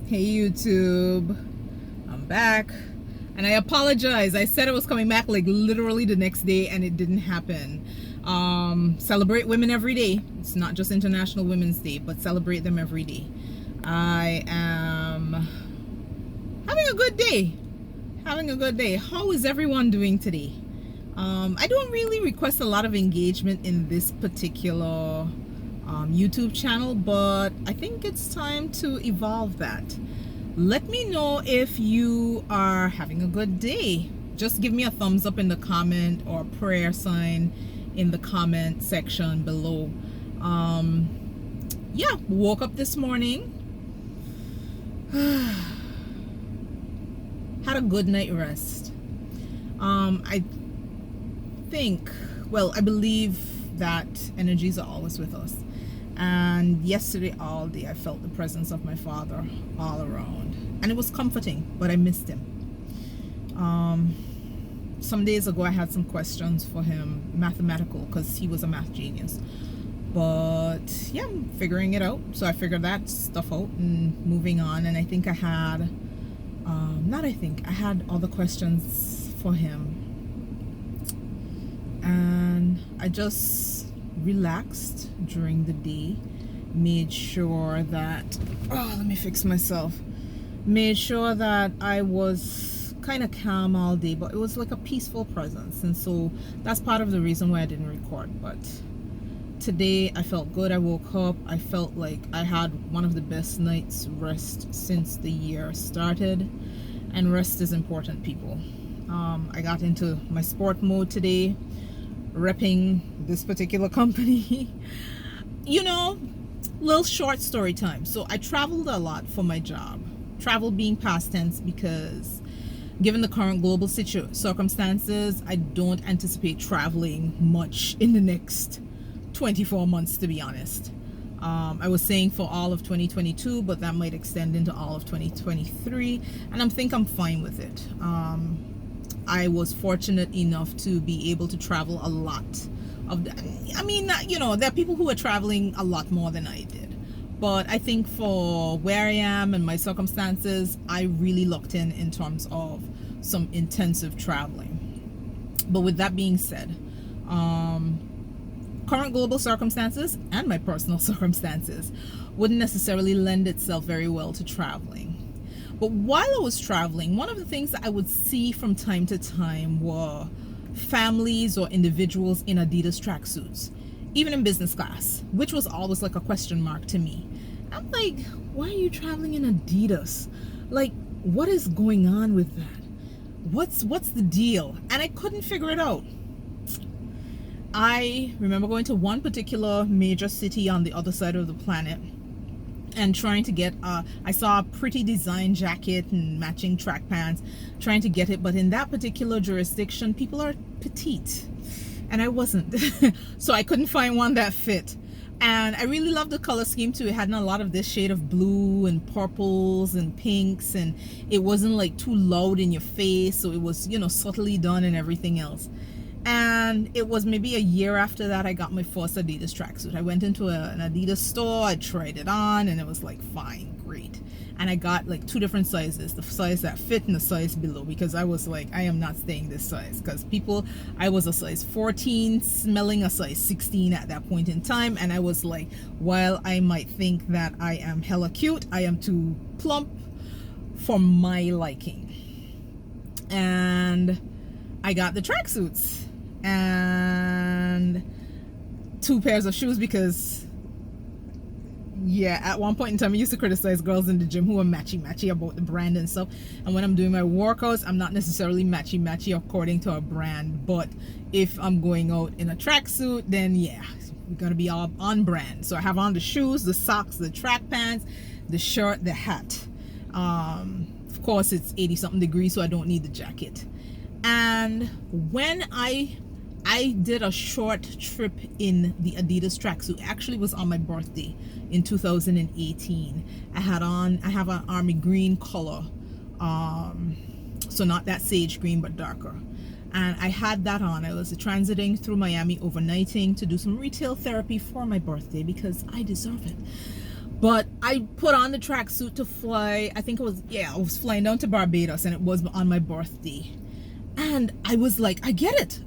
Hey YouTube, I'm back and I apologize. I said I was coming back like literally the next day and it didn't happen. Celebrate women every day. It's not just International Women's Day, but celebrate them every day. I am having a good day. How is everyone doing today? I don't really request a lot of engagement in this particular YouTube channel, but I think it's time to evolve that. Let me know if you are having a good day. Just give me a thumbs up in the comment or a prayer sign in the comment section below. Yeah, woke up this morning, had a good night rest. I believe that energies are always with us. And yesterday all day I felt the presence of my father all around, and it was comforting, but I missed him. Some days ago I had some questions for him, mathematical, because he was a math genius, but yeah, I'm figuring it out. So I figured that stuff out and moving on. And I think I had I had all the questions for him, and I just relaxed during the day, made sure that made sure that I was kind of calm all day, but it was like a peaceful presence. And so that's part of the reason why I didn't record. But today I felt good. I woke up, I felt like I had one of the best nights rest since the year started, and rest is important, people. I got into my sport mode today, repping this particular company. Little short story time. So I traveled a lot for my job. Travel being past tense, because given the current global circumstances, I don't anticipate traveling much in the next 24 months, to be honest. I was saying for all of 2022, but that might extend into all of 2023, and I think I'm fine with it. I was fortunate enough to be able to travel a lot there are people who are traveling a lot more than I did, but I think for where I am and my circumstances, I really locked in terms of some intensive traveling. But with that being said, current global circumstances and my personal circumstances wouldn't necessarily lend itself very well to traveling. But while I was traveling, one of the things that I would see from time to time were families or individuals in Adidas tracksuits, even in business class, which was always like a question mark to me. I'm like, why are you traveling in Adidas? Like, what is going on with that? What's the deal? And I couldn't figure it out. I remember going to one particular major city on the other side of the planet and trying to get I saw a pretty design jacket and matching track pants, trying to get it, but in that particular jurisdiction people are petite and I wasn't. So I couldn't find one that fit. And I really loved the color scheme too. It had a lot of this shade of blue and purples and pinks, and it wasn't like too loud in your face, so it was subtly done and everything else. And it was maybe a year after that I got my first Adidas tracksuit. I went into an Adidas store, I tried it on, and it was like, fine, great. And I got like two different sizes, the size that fit and the size below, because I was like, I am not staying this size, because I was a size 14 smelling a size 16 at that point in time. And I was like, while I might think that I am hella cute, I am too plump for my liking. And I got the tracksuits and two pairs of shoes, because at one point in time I used to criticize girls in the gym who are matchy about the brand and stuff, and when I'm doing my workouts I'm not necessarily matchy according to a brand, but if I'm going out in a tracksuit, then we're gonna be all on brand. So I have on the shoes, the socks, the track pants, the shirt, the hat. Of course it's 80 something degrees, so I don't need the jacket. And when I did a short trip in the Adidas tracksuit, actually it was on my birthday in 2018. I have an army green color, so not that sage green but darker, and I had that on. I was transiting through Miami, overnighting to do some retail therapy for my birthday because I deserve it. But I put on the tracksuit to fly. I think it was, yeah, I was flying down to Barbados, and it was on my birthday. And I was like, I get it.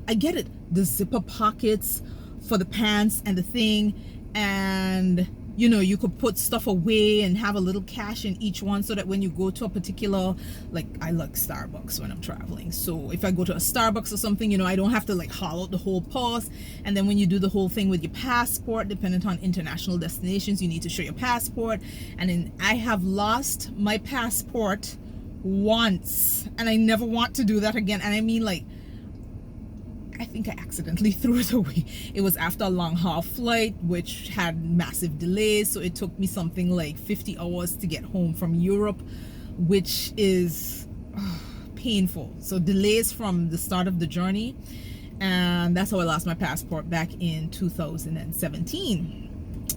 The zipper pockets for the pants and the thing. And, you know, you could put stuff away and have a little cash in each one, so that when you go to a particular, like, I like Starbucks when I'm traveling. So if I go to a Starbucks or something, you know, I don't have to like haul out the whole purse. And then when you do the whole thing with your passport, depending on international destinations, you need to show your passport. And then I have lost my passport once, and I never want to do that again. And I mean, like, I think I accidentally threw it away. It was after a long haul flight, which had massive delays. So it took me something like 50 hours to get home from Europe, which is painful. So delays from the start of the journey. And that's how I lost my passport back in 2017.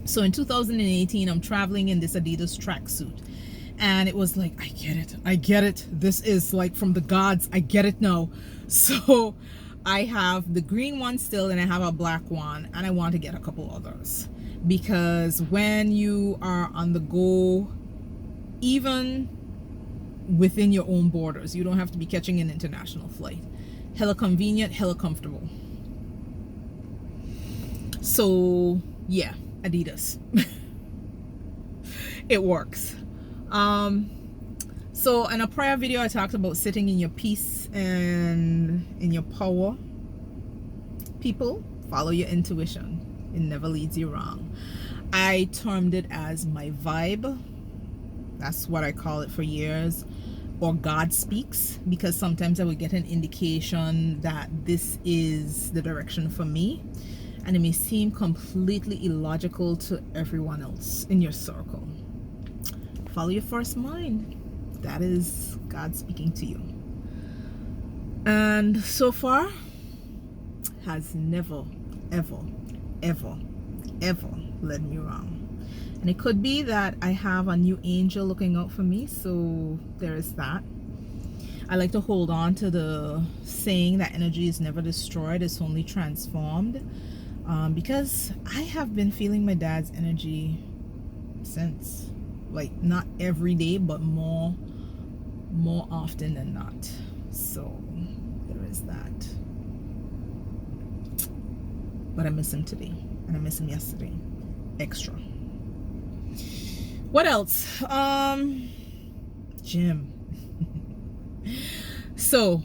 So in 2018, I'm traveling in this Adidas tracksuit. And it was like, I get it. This is like from the gods. I get it now. So I have the green one still, and I have a black one, and I want to get a couple others, because when you are on the go, even within your own borders, you don't have to be catching an international flight. Hella convenient, hella comfortable. So yeah, Adidas. It works. So in a prior video, I talked about sitting in your peace and in your power. People, follow your intuition. It never leads you wrong. I termed it as my vibe. That's what I call it for years. Or God speaks, because sometimes I would get an indication that this is the direction for me. And it may seem completely illogical to everyone else in your circle. Follow your first mind. That is God speaking to you. And so far, has never, ever, ever, ever led me wrong. And it could be that I have a new angel looking out for me, so there is that. I like to hold on to the saying that energy is never destroyed, it's only transformed. Because I have been feeling my dad's energy since, like, not every day, but more often than not. So there is that. But I miss him today, and I miss him yesterday extra. What else? Gym. So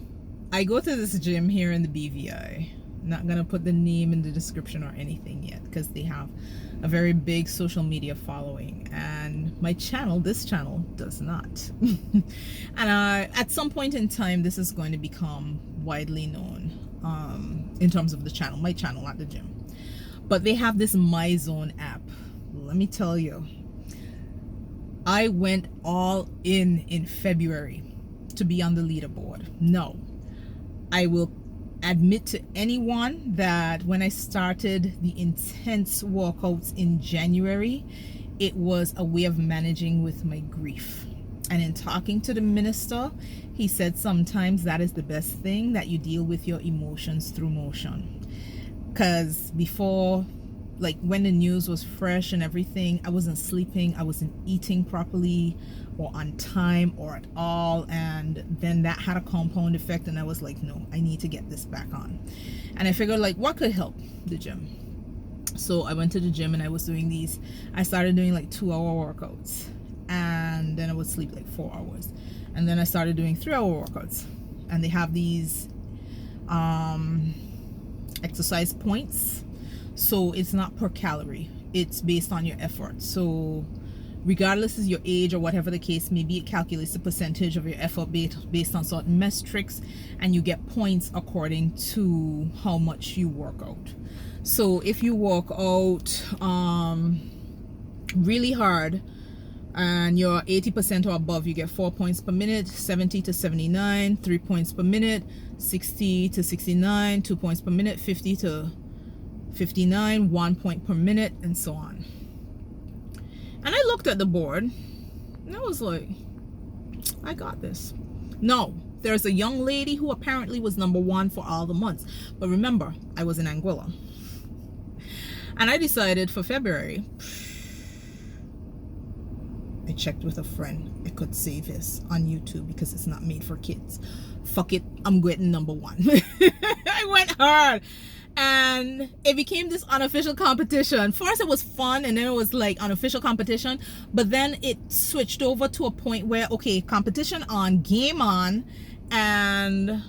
I go to this gym here in the BVI. Not gonna put the name in the description or anything yet, because they have a very big social media following, and my channel, this channel, does not. And at some point in time, this is going to become widely known in terms of the channel, my channel, not the gym. But they have this My Zone app. Let me tell you, I went all in February to be on the leaderboard. No, I will admit to anyone that when I started the intense workouts in January, it was a way of managing with my grief. And in talking to the minister, he said sometimes that is the best thing, that you deal with your emotions through motion. Because before, like when the news was fresh and everything, I wasn't sleeping, I wasn't eating properly or on time or at all, and then that had a compound effect, and I was like, no, I need to get this back on. And I figured, like, what could help? The gym. So I went to the gym, and I was doing these, I started doing like 2-hour workouts, and then I would sleep like 4 hours, and then I started doing 3-hour workouts. And they have these exercise points, so it's not per calorie, it's based on your effort. So regardless of your age or whatever the case may be, it calculates the percentage of your effort based on certain metrics, and you get points according to how much you work out. So if you work out really hard and you're 80% or above, you get 4 points per minute. 70 to 79, 3 points per minute. 60 to 69, 2 points per minute. 50 to 59, 1 point per minute, and so on. And I looked at the board and I was like, I got this. No, there's a young lady who apparently was #1 for all the months. But remember, I was in Anguilla. And I decided for February, checked with a friend. I could say this on YouTube because it's not made for kids. Fuck it, I'm getting number one. I went hard. And it became this unofficial competition. First it was fun, and then it was like unofficial competition, but then it switched over to a point where, okay, competition on, game on, and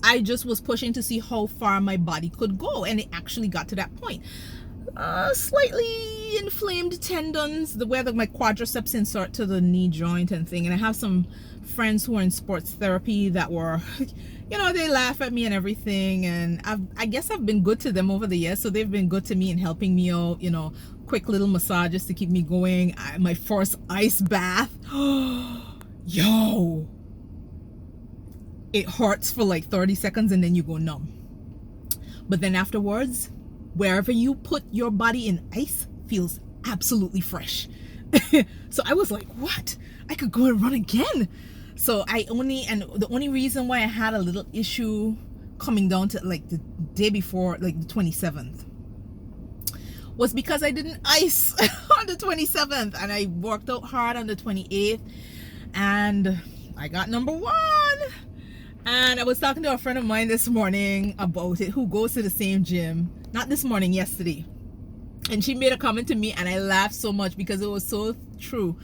I just was pushing to see how far my body could go, and it actually got to that point. Slightly inflamed tendons, where my quadriceps insert to the knee joint and thing, and I have some friends who are in sports therapy that were they laugh at me and everything, and I guess I've been good to them over the years, so they've been good to me in helping me out, quick little massages to keep me going. My first ice bath, yo, it hurts for like 30 seconds and then you go numb, but then afterwards, wherever you put your body in ice feels absolutely fresh. So I was like, what? I could go and run again. So the only reason why I had a little issue coming down to like the day before, like the 27th, was because I didn't ice on the 27th, and I worked out hard on the 28th, and I got number one. And I was talking to a friend of mine this morning about it, who goes to the same gym, not this morning, yesterday, and she made a comment to me, and I laughed so much because it was so true.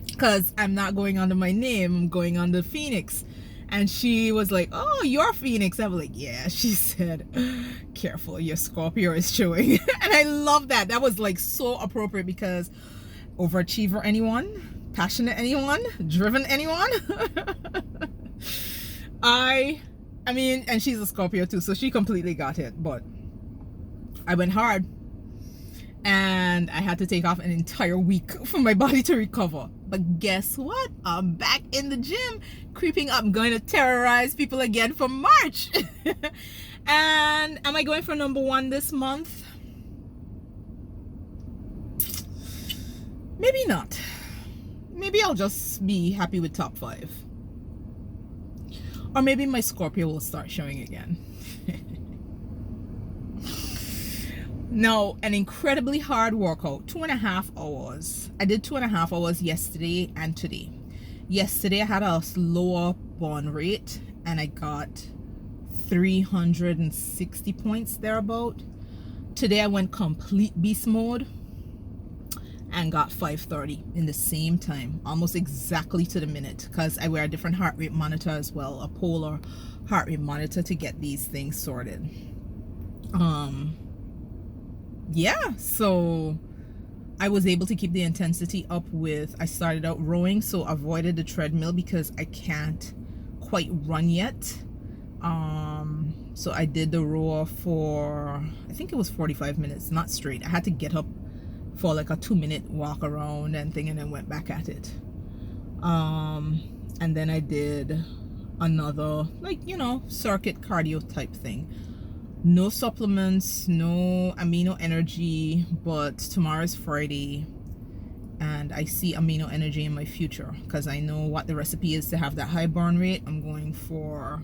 Because I'm not going under my name, I'm going under Phoenix. And she was like, oh, you're Phoenix. I was like, yeah. She said, careful, your Scorpio is showing. And I love that. That was like so appropriate, because overachiever anyone, passionate anyone, driven anyone. I mean, and she's a Scorpio too, so she completely got it. But I went hard, and I had to take off an entire week for my body to recover. But guess what? I'm back in the gym, creeping up. I'm going to terrorize people again for March. And am I going for number one this month? Maybe not. Maybe I'll just be happy with top 5. Or maybe my Scorpio will start showing again. No, an incredibly hard workout, 2.5 hours. I did 2.5 hours yesterday and today. Yesterday I had a lower burn rate, and I got 360 points thereabout. Today I went complete beast mode and got 530 in the same time, almost exactly to the minute, because I wear a different heart rate monitor as well, a polar heart rate monitor, to get these things sorted. Yeah, so I was able to keep the intensity up with, I started out rowing, so avoided the treadmill because I can't quite run yet. So I did the rower for, I think it was 45 minutes, not straight. I had to get up for like a 2-minute walk around and thing, and then went back at it. And then I did another, like, circuit cardio type thing. No supplements, no amino energy, but tomorrow's Friday, and I see amino energy in my future, because I know what the recipe is to have that high burn rate. I'm going for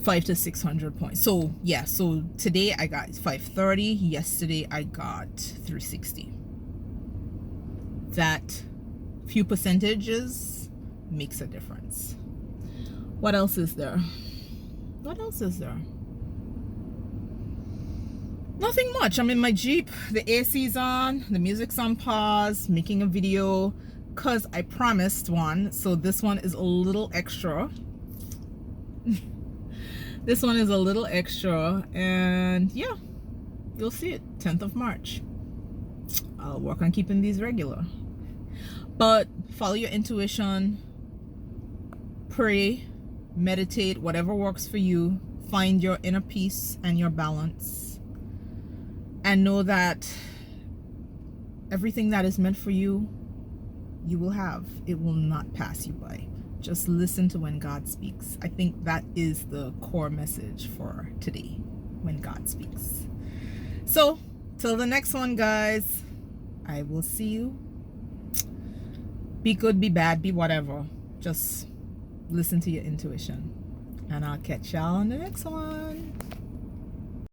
500 to 600 points. So yeah, so today I got 530, yesterday I got 360. That few percentages makes a difference. What else is there? What else is there? Nothing much. I'm in my Jeep, the AC's on, the music's on pause, making a video because I promised one, so this one is a little extra. This one is a little extra, and yeah, you'll see it 10th of March. I'll work on keeping these regular, but follow your intuition, pray, meditate, whatever works for you. Find your inner peace and your balance. And know that everything that is meant for you, you will have. It will not pass you by. Just listen to when God speaks. I think that is the core message for today, when God speaks. So, till the next one, guys, I will see you. Be good, be bad, be whatever. Just listen to your intuition. And I'll catch y'all on the next one.